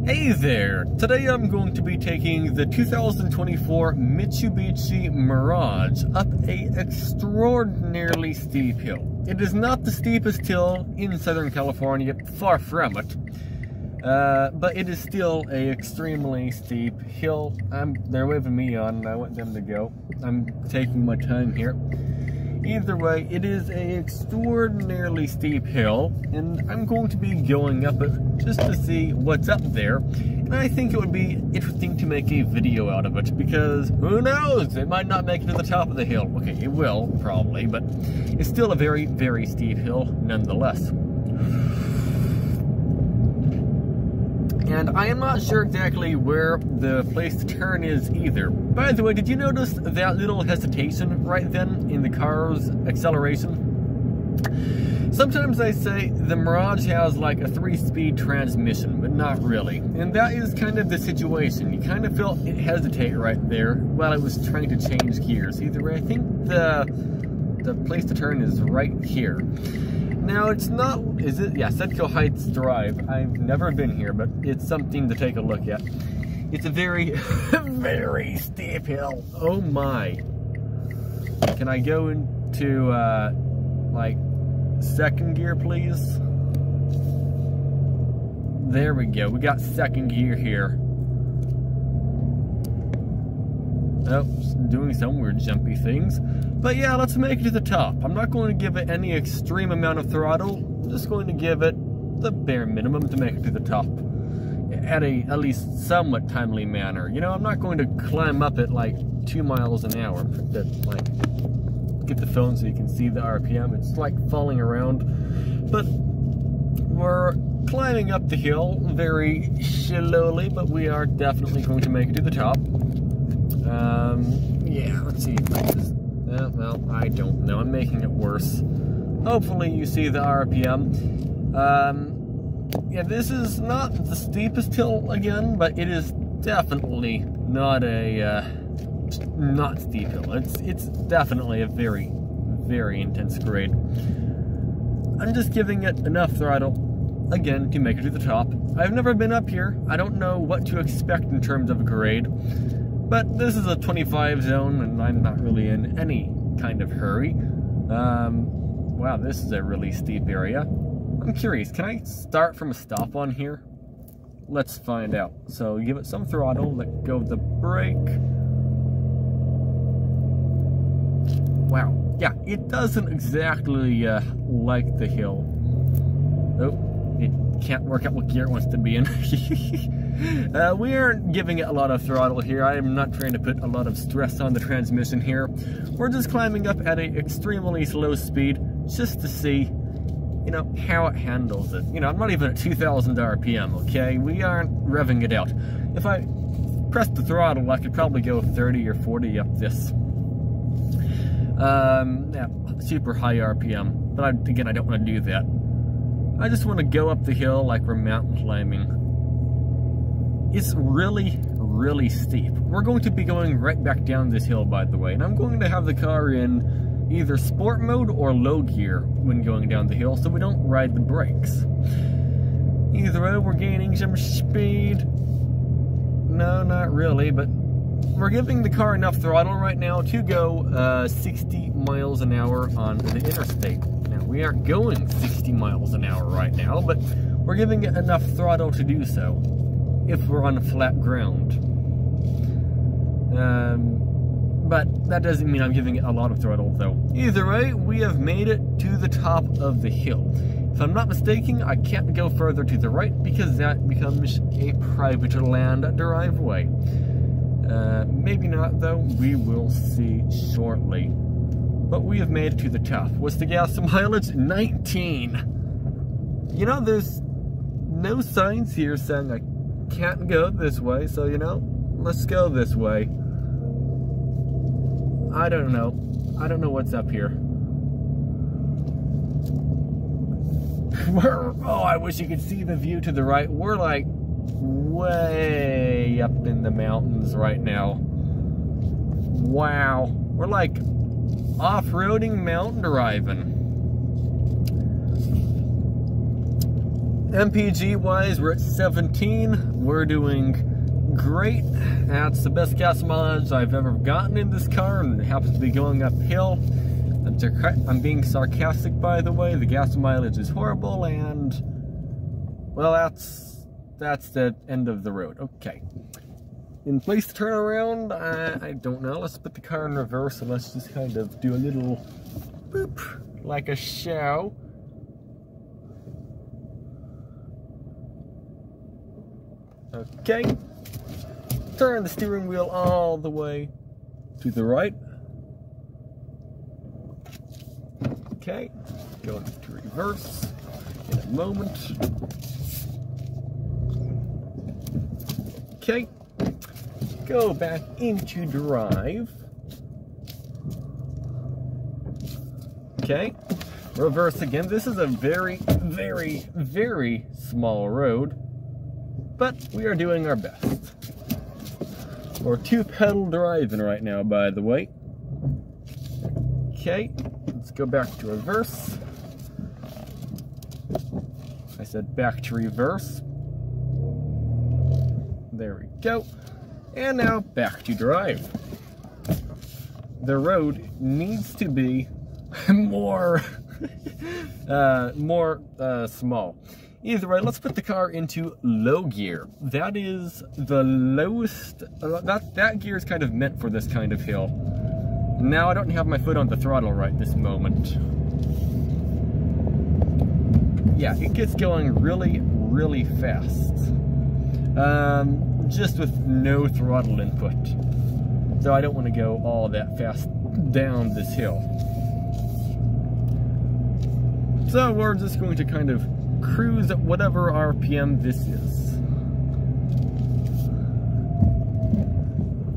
Hey there! Today I'm going to be taking the 2024 Mitsubishi Mirage up a extraordinarily steep hill. It is not the steepest hill in Southern California, far from it. But it is still a extremely steep hill. They're waving me on and I want them to go. I'm taking my time here. Either way, it is a extraordinarily steep hill, and I'm going to be going up it just to see what's up there. And I think it would be interesting to make a video out of it, because who knows, it might not make it to the top of the hill. Okay, it will, probably, but it's still a very, very steep hill nonetheless. And I am not sure exactly where the place to turn is either. By the way, did you notice that little hesitation right then in the car's acceleration? Sometimes I say the Mirage has like a 3-speed transmission, but not really. And that is kind of the situation. You kind of felt it hesitate right there while it was trying to change gears. Either way, I think the place to turn is right here. Now, it's not, is it? Yeah, Sedco Heights Drive. I've never been here, but it's something to take a look at. It's a very, very steep hill. Oh my. Can I go into, like, second gear, please? There we go. We got second gear here. Oh, doing some weird jumpy things. But yeah, let's make it to the top. I'm not going to give it any extreme amount of throttle. I'm just going to give it the bare minimum to make it to the top at least somewhat timely manner. You know, I'm not going to climb up at like 2 miles an hour. Like, get the phone so you can see the RPM. It's like falling around. But we're climbing up the hill very slowly, but we are definitely going to make it to the top. Yeah, let's see if this is, well, I don't know, I'm making it worse. Hopefully you see the RPM. Yeah, this is not the steepest hill again, but it is definitely not a, not steep hill. It's definitely a very, very intense grade. I'm just giving it enough throttle, again, to make it to the top. I've never been up here. I don't know what to expect in terms of grade. But this is a 25 zone, and I'm not really in any kind of hurry. Wow, this is a really steep area. I'm curious, can I start from a stop on here? Let's find out. So give it some throttle, let go of the brake. Wow, yeah, it doesn't exactly like the hill. Oh, it can't work out what gear it wants to be in. We aren't giving it a lot of throttle here. I am not trying to put a lot of stress on the transmission here. We're just climbing up at an extremely slow speed just to see, you know, how it handles it. You know, I'm not even at 2,000 RPM, okay? We aren't revving it out. If I pressed the throttle, I could probably go 30 or 40 up this. Yeah, super high RPM. But again, I don't want to do that. I just want to go up the hill like we're mountain climbing. It's really, really steep. We're going to be going right back down this hill, by the way, and I'm going to have the car in either sport mode or low gear when going down the hill, so we don't ride the brakes. Either way, we're gaining some speed. No, not really, but we're giving the car enough throttle right now to go 60 miles an hour on the interstate. Now, we aren't going 60 miles an hour right now, but we're giving it enough throttle to do so if we're on flat ground. But that doesn't mean I'm giving it a lot of throttle, though. Either way, we have made it to the top of the hill. If I'm not mistaken, I can't go further to the right because that becomes a private land driveway. Maybe not, though. We will see shortly. But we have made it to the top. What's the gas mileage? 19. You know, there's no signs here saying I can't go this way, so, you know, let's go this way. I don't know. I don't know what's up here. Oh, I wish you could see the view to the right. We're like way up in the mountains right now. Wow. We're like off-roading mountain driving. MPG wise, we're at 17. We're doing great. That's the best gas mileage I've ever gotten in this car, and it happens to be going uphill. I'm being sarcastic, by the way. The gas mileage is horrible, and well, that's the end of the road. Okay. In place to turn around, I don't know. Let's put the car in reverse and let's just kind of do a little boop, like a show. Okay. Turn the steering wheel all the way to the right. Okay. Go into reverse in a moment. Okay. Go back into drive. Okay. Reverse again. This is a very, very, very small road, but we are doing our best. We're two-pedal driving right now, by the way. Okay. Let's go back to reverse. I said back to reverse. There we go. And now back to drive. The road needs to be more small. Either way, let's put the car into low gear. That is the lowest. That gear is kind of meant for this kind of hill. Now I don't have my foot on the throttle right this moment. Yeah, it gets going really, really fast. Just with no throttle input. So I don't want to go all that fast down this hill. So we're just going to kind of cruise at whatever RPM this is.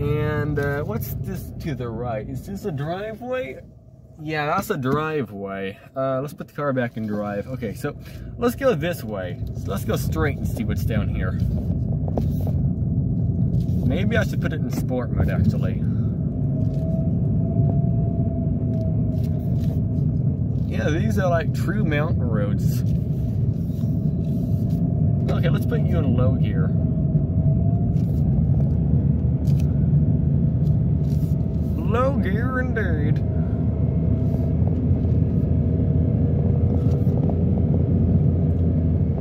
And what's this to the right? Is this a driveway? Yeah, that's a driveway. Let's put the car back in drive. Okay, so let's go this way. So let's go straight and see what's down here. Maybe I should put it in sport mode, actually. Yeah, these are like true mountain roads. Okay, let's put you in low gear. Low gear indeed.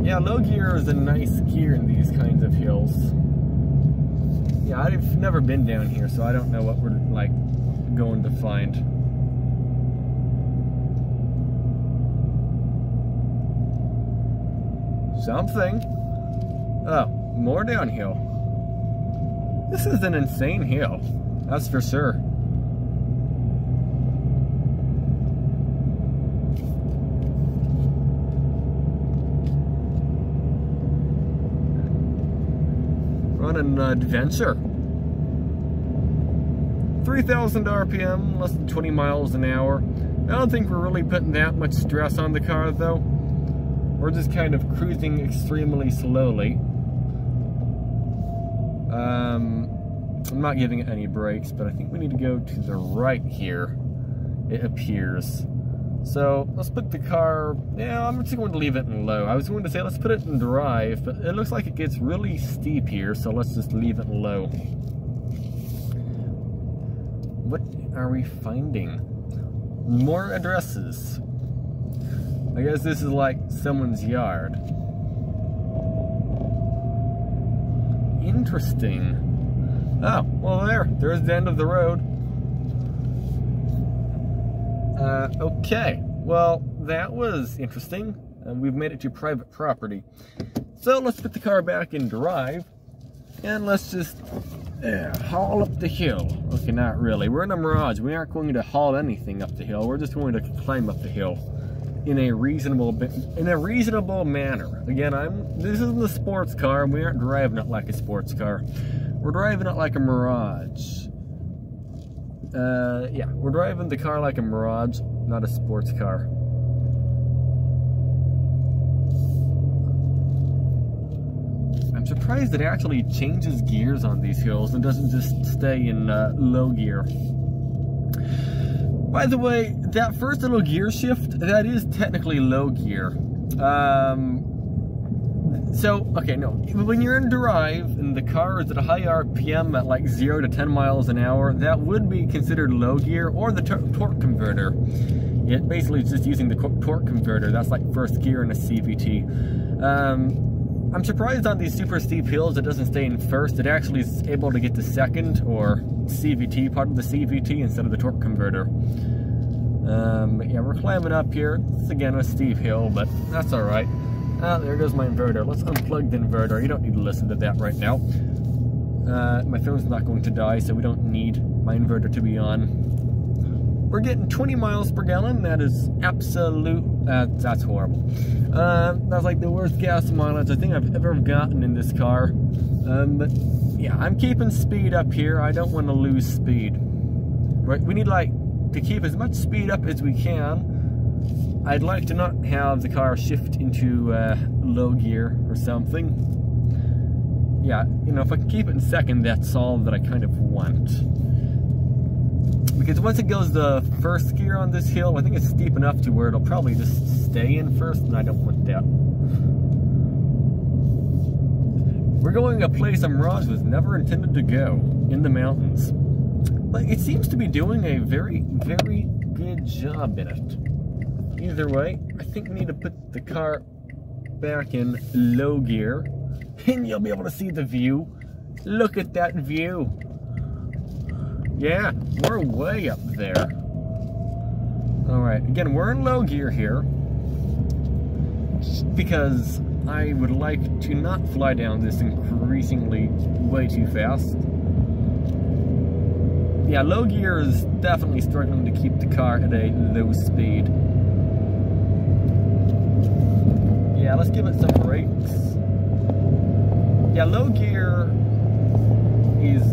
Yeah, low gear is a nice gear in these kinds of hills. Yeah, I've never been down here, so I don't know what we're like going to find. Something. Oh, more downhill. This is an insane hill, that's for sure. On an adventure. 3,000 RPM, less than 20 miles an hour. I don't think we're really putting that much stress on the car though. We're just kind of cruising extremely slowly. I'm not giving it any brakes, but I think we need to go to the right here, it appears. So let's put the car, yeah, I'm just going to leave it in low. I was going to say let's put it in drive, but it looks like it gets really steep here, so let's just leave it in low. What are we finding? More addresses. I guess this is like someone's yard. Interesting. Oh, well there's the end of the road. Okay, well, that was interesting. We've made it to private property. So let's put the car back in drive, and let's just haul up the hill. Okay, not really. We're in a Mirage. We aren't going to haul anything up the hill. We're just going to climb up the hill in a reasonable manner. Again, this isn't a sports car, and we aren't driving it like a sports car. We're driving it like a Mirage. Yeah, we're driving the car like a Mirage, not a sports car. I'm surprised it actually changes gears on these hills and doesn't just stay in low gear. By the way, that first little gear shift, that is technically low gear. So, okay, no. When you're in drive and the car is at a high RPM at like 0 to 10 miles an hour, that would be considered low gear, or the torque converter. It basically is just using the torque converter. That's like first gear in a CVT. I'm surprised on these super steep hills it doesn't stay in first. It actually is able to get to second, or CVT, part of the CVT, instead of the torque converter. Yeah, we're climbing up here. It's again a steep hill, but that's alright. There goes my inverter. Let's unplug the inverter. You don't need to listen to that right now. My phone's not going to die, so we don't need my inverter to be on. We're getting 20 miles per gallon. That is absolute... that's horrible. That's like the worst gas mileage I think I've ever gotten in this car. But yeah, I'm keeping speed up here. I don't want to lose speed. Right? We need like to keep as much speed up as we can. I'd like to not have the car shift into low gear or something. Yeah, you know, if I can keep it in second, that's all that I kind of want. Because once it goes the first gear on this hill, I think it's steep enough to where it'll probably just stay in first, and I don't want that. We're going a place a Mirage was never intended to go, in the mountains. But it seems to be doing a very, very good job in it. Either way, I think we need to put the car back in low gear, and you'll be able to see the view. Look at that view. Yeah, we're way up there. Alright, again, we're in low gear here, because I would like to not fly down this increasingly way too fast. Yeah, low gear is definitely struggling to keep the car at a low speed. Yeah, let's give it some brakes. Yeah, low gear is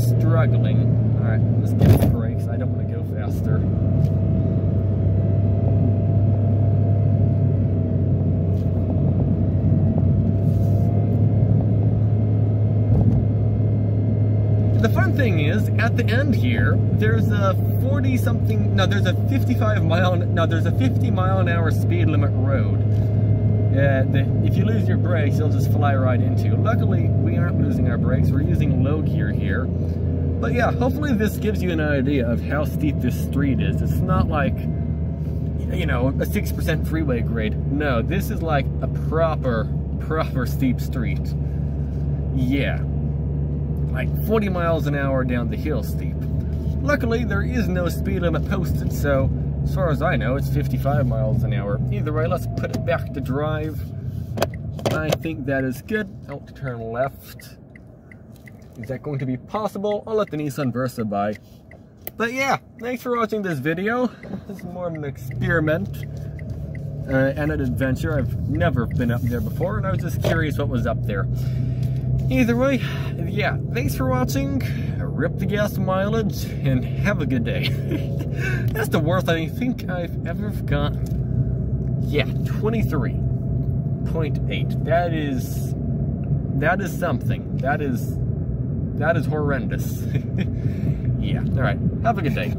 struggling. Alright, let's give it brakes. I don't want to go faster. The fun thing is, at the end here, there's a 40-something, no, there's a 50 mile an hour speed limit road. That if you lose your brakes, you'll just fly right into. Luckily, we aren't losing our brakes. We're using low gear here. But yeah, hopefully this gives you an idea of how steep this street is. It's not like, you know, a 6% freeway grade. No, this is like a proper steep street. Yeah. Like 40 miles an hour down the hill steep. Luckily, there is no speed limit posted, so as far as I know, it's 55 miles an hour. Either way, let's put it back to drive. I think that is good. Oh, to turn left. Is that going to be possible? I'll let the Nissan Versa by. But yeah, thanks for watching this video. This is more of an experiment and an adventure. I've never been up there before, and I was just curious what was up there. Either way, yeah, thanks for watching. Rip the gas mileage, and have a good day. That's the worst I think I've ever gotten. Yeah, 23.8. That is something. That is horrendous. Yeah, alright. Have a good day.